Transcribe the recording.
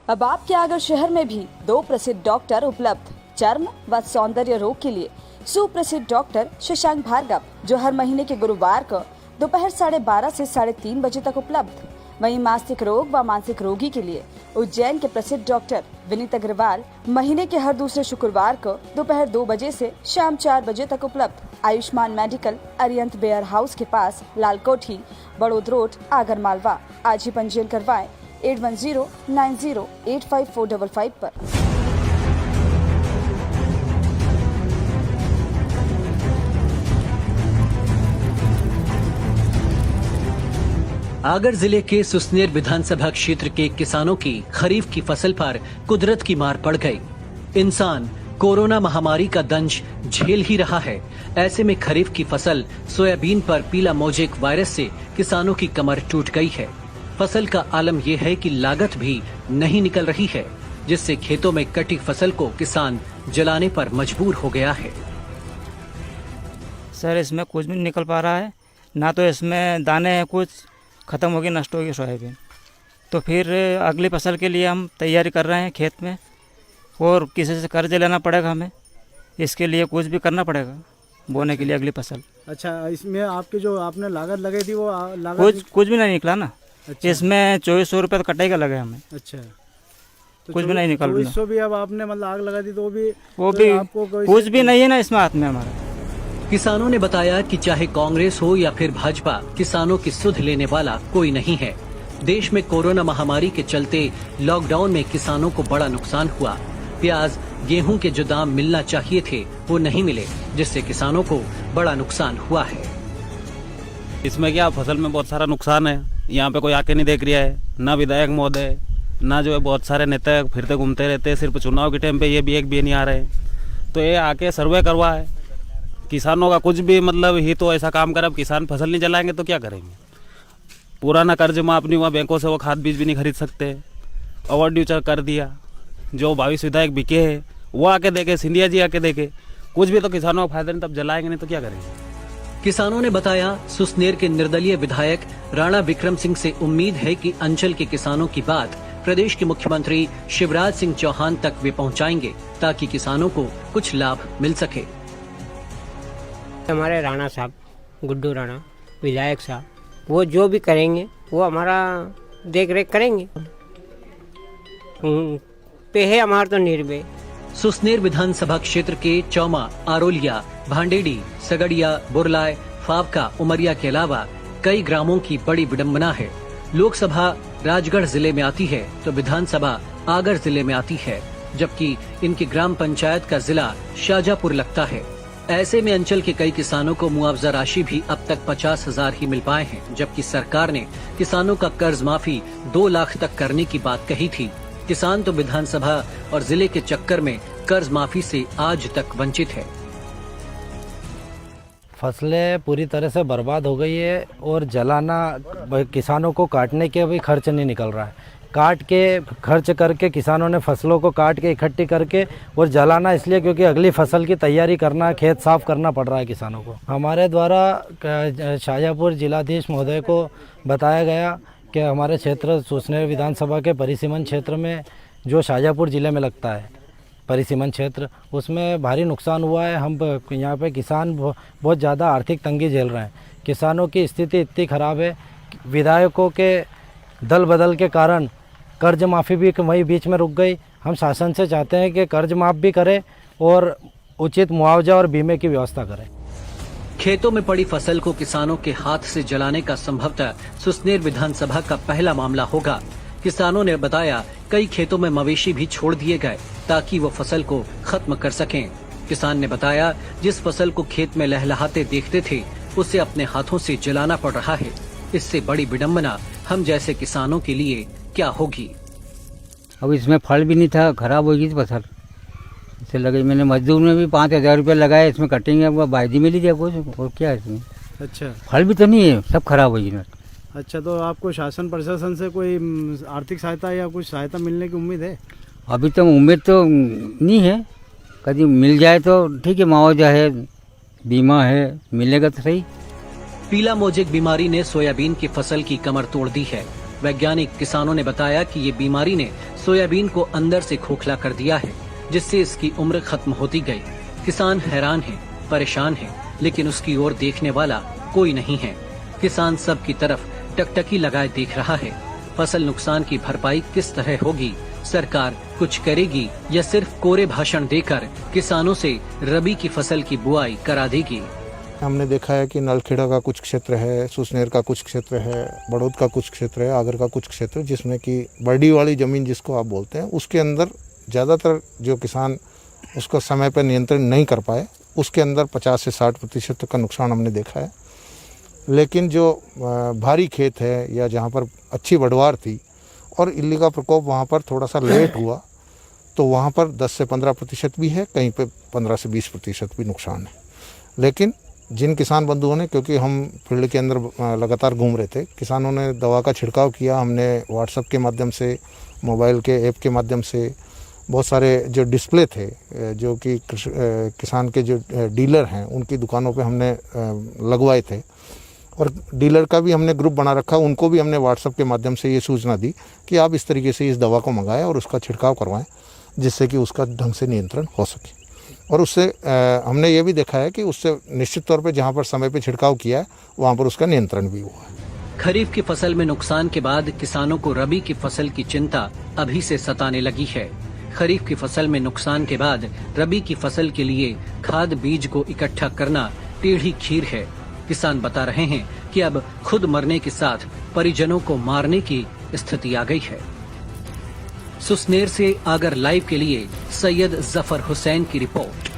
अब आपके आगर शहर में भी दो प्रसिद्ध डॉक्टर उपलब्ध। चर्म व सौंदर्य रोग के लिए सुप्रसिद्ध डॉक्टर शशांक भार्गव, जो हर महीने के गुरुवार को दोपहर 12:30 से 3:30 बजे तक उपलब्ध। वहीं मासिक रोग व मानसिक रोगी के लिए उज्जैन के प्रसिद्ध डॉक्टर विनीत अग्रवाल महीने के हर दूसरे शुक्रवार को दोपहर 2 बजे से शाम 4 बजे तक उपलब्ध। आयुष्मान मेडिकल, अरियंत बेयर हाउस के पास, लालकोठी, बड़ौद रोड, आगर मालवा। आज ही पंजीयन करवाएं 8109085455 पर। आगर जिले के सुसनेर विधानसभा क्षेत्र के किसानों की खरीफ की फसल पर कुदरत की मार पड़ गई। इंसान कोरोना महामारी का दंश झेल ही रहा है। ऐसे में खरीफ की फसल सोयाबीन पर पीला मोजेक वायरस से किसानों की कमर टूट गई है। फसल का आलम यह है कि लागत भी नहीं निकल रही है, जिससे खेतों में कटी फसल को किसान जलाने पर मजबूर हो गया है। सर, इसमें कुछ भी नहीं निकल पा रहा है, ना तो इसमें दाने हैं, कुछ ख़त्म हो गई, नष्ट हो गई सोयाबीन। तो फिर अगली फसल के लिए हम तैयारी कर रहे हैं खेत में, और किसी से कर्ज लेना पड़ेगा हमें। इसके लिए कुछ भी करना पड़ेगा बोने के लिए अगली फसल। अच्छा, इसमें आपकी जो आपने लागत लगाई थी वो लागत कुछ भी नहीं निकला ना। अच्छा। इसमें 2400 रुपये तो कटाई का लगे हमें। अच्छा, तो कुछ भी नहीं निकल रहा। 2400 भी अब आपने मतलब आग लगा दी, तो वो भी आपको कुछ भी नहीं है ना इसमें हाथ में हमारा। किसानों ने बताया कि चाहे कांग्रेस हो या फिर भाजपा, किसानों की सुध लेने वाला कोई नहीं है। देश में कोरोना महामारी के चलते लॉकडाउन में किसानों को बड़ा नुकसान हुआ। प्याज, गेहूं के जो दाम मिलना चाहिए थे वो नहीं मिले, जिससे किसानों को बड़ा नुकसान हुआ है। इसमें क्या, फसल में बहुत सारा नुकसान है। यहाँ पे कोई आके नहीं देख रहा है, ना विधायक महोदय, ना जो है बहुत सारे नेता फिरते घूमते रहते हैं। सिर्फ चुनाव के टाइम पे ये भी एक भी नहीं आ रहे। तो ये आके सर्वे करवा है किसानों का, कुछ भी मतलब ही तो ऐसा काम करे। अब किसान फसल नहीं जलाएंगे तो क्या करेंगे। पुराना कर्ज माफ नहीं हुआ बैंकों से, वो खाद बीज भी नहीं खरीद सकते। ओवर ड्यू कर दिया। जो 22 विधायक बिके हैं वो आके देखे, सिंधिया जी आके देखे। कुछ भी तो किसानों का फायदा नहीं, तब जलाएंगे नहीं तो क्या करेंगे। किसानों ने बताया, सुसनेर के निर्दलीय विधायक राणा विक्रम सिंह से उम्मीद है कि अंचल के किसानों की बात प्रदेश के मुख्यमंत्री शिवराज सिंह चौहान तक वे पहुंचाएंगे, ताकि किसानों को कुछ लाभ मिल सके। हमारे राणा साहब, गुड्डू राणा विधायक साहब, वो जो भी करेंगे वो हमारा देख रेख करेंगे। पे है हमारा तो निर्भय। सुसनेर विधानसभा क्षेत्र के चौमा, आरोलिया, भांडेडी, सगड़िया, बुरलाय, फावका, उमरिया के अलावा कई ग्रामों की बड़ी विडंबना है। लोकसभा राजगढ़ जिले में आती है तो विधानसभा आगर जिले में आती है, जबकि इनकी ग्राम पंचायत का जिला शाजापुर लगता है। ऐसे में अंचल के कई किसानों को मुआवजा राशि भी अब तक 50,000 ही मिल पाए हैं, जबकि सरकार ने किसानों का कर्ज माफी 2 लाख तक करने की बात कही थी। किसान तो विधानसभा और जिले के चक्कर में कर्ज माफी से आज तक वंचित है। फसलें पूरी तरह से बर्बाद हो गई है, और जलाना किसानों को काटने के भी खर्च नहीं निकल रहा है। काट के खर्च करके किसानों ने फसलों को काट के इकट्ठी करके और जलाना इसलिए क्योंकि अगली फसल की तैयारी करना, खेत साफ करना पड़ रहा है किसानों को। हमारे द्वारा शाजापुर जिलाधीश महोदय को बताया गया कि हमारे क्षेत्र सुसनेर विधानसभा के परिसीमन क्षेत्र में, जो शाजापुर जिले में लगता है परिसीमन क्षेत्र, उसमें भारी नुकसान हुआ है। हम यहाँ पे किसान बहुत ज़्यादा आर्थिक तंगी झेल रहे हैं। किसानों की स्थिति इतनी ख़राब है, विधायकों के दल बदल के कारण कर्ज माफ़ी भी वही बीच में रुक गई। हम शासन से चाहते हैं कि कर्ज माफ़ भी करे और उचित मुआवजा और बीमे की व्यवस्था करें। खेतों में पड़ी फसल को किसानों के हाथ से जलाने का संभवतः सुसनेर विधानसभा का पहला मामला होगा। किसानों ने बताया, कई खेतों में मवेशी भी छोड़ दिए गए ताकि वो फसल को खत्म कर सकें। किसान ने बताया, जिस फसल को खेत में लहलहाते देखते थे उसे अपने हाथों से जलाना पड़ रहा है। इससे बड़ी विडंबना हम जैसे किसानों के लिए क्या होगी। अब इसमें फल भी नहीं था, खराब हो गई फसल। इससे लगे, मैंने मजदूर में भी 5,000 रुपये लगाए, इसमें कटेंगे अब बायदी मिल जाए कुछ, और क्या है इसमें। अच्छा, फल भी तो नहीं है, सब खराब हो गई। अच्छा, तो आपको शासन प्रशासन से कोई आर्थिक सहायता या कुछ सहायता मिलने की उम्मीद है? अभी तो उम्मीद तो नहीं है, कभी मिल जाए तो ठीक है, मुआवजा है, बीमा है, मिलेगा तो सही। पीला मोजेक बीमारी ने सोयाबीन की फसल की कमर तोड़ दी है। वैज्ञानिक किसानों ने बताया कि ये बीमारी ने सोयाबीन को अंदर से खोखला कर दिया है, जिससे इसकी उम्र खत्म होती गई। किसान हैरान है, परेशान है, लेकिन उसकी ओर देखने वाला कोई नहीं है। किसान सब की तरफ टकटकी लगाए देख रहा है। फसल नुकसान की भरपाई किस तरह होगी? सरकार कुछ करेगी या सिर्फ कोरे भाषण देकर किसानों से रबी की फसल की बुआई करा देगी? हमने देखा है कि नलखेड़ा का कुछ क्षेत्र है, सुसनेर का कुछ क्षेत्र है, बड़ौद का कुछ क्षेत्र है, आगर का कुछ क्षेत्र, जिसमें कि बर्डी वाली ज़मीन जिसको आप बोलते हैं, उसके अंदर ज़्यादातर जो किसान उसको समय पर नियंत्रण नहीं कर पाए, उसके अंदर 50 से 60% तक का नुकसान हमने देखा है। लेकिन जो भारी खेत है या जहाँ पर अच्छी बढ़वार थी और इल्ली का प्रकोप वहाँ पर थोड़ा सा लेट हुआ, तो वहाँ पर 10 से 15% भी है, कहीं पे 15 से 20% भी नुकसान है। लेकिन जिन किसान बंधुओं ने, क्योंकि हम फील्ड के अंदर लगातार घूम रहे थे, किसानों ने दवा का छिड़काव किया। हमने व्हाट्सएप के माध्यम से, मोबाइल के ऐप के माध्यम से, बहुत सारे जो डिस्प्ले थे जो कि किसान के जो डीलर हैं उनकी दुकानों पे हमने लगवाए थे, और डीलर का भी हमने ग्रुप बना रखा। उनको भी हमने व्हाट्सएप के माध्यम से ये सूचना दी कि आप इस तरीके से इस दवा को मंगाएं और उसका छिड़काव करवाएं, जिससे कि उसका ढंग से नियंत्रण हो सके। और उससे हमने ये भी देखा है कि उससे निश्चित तौर पे जहाँ पर समय पे छिड़काव किया है वहाँ पर उसका नियंत्रण भी हुआ है। खरीफ की फसल में नुकसान के बाद किसानों को रबी की फसल की चिंता अभी से सताने लगी है। खरीफ की फसल में नुकसान के बाद रबी की फसल के लिए खाद बीज को इकट्ठा करना टेढ़ी खीर है। किसान बता रहे हैं कि अब खुद मरने के साथ परिजनों को मारने की स्थिति आ गई है। सुसनेर से आगर लाइव के लिए सैयद जफर हुसैन की रिपोर्ट।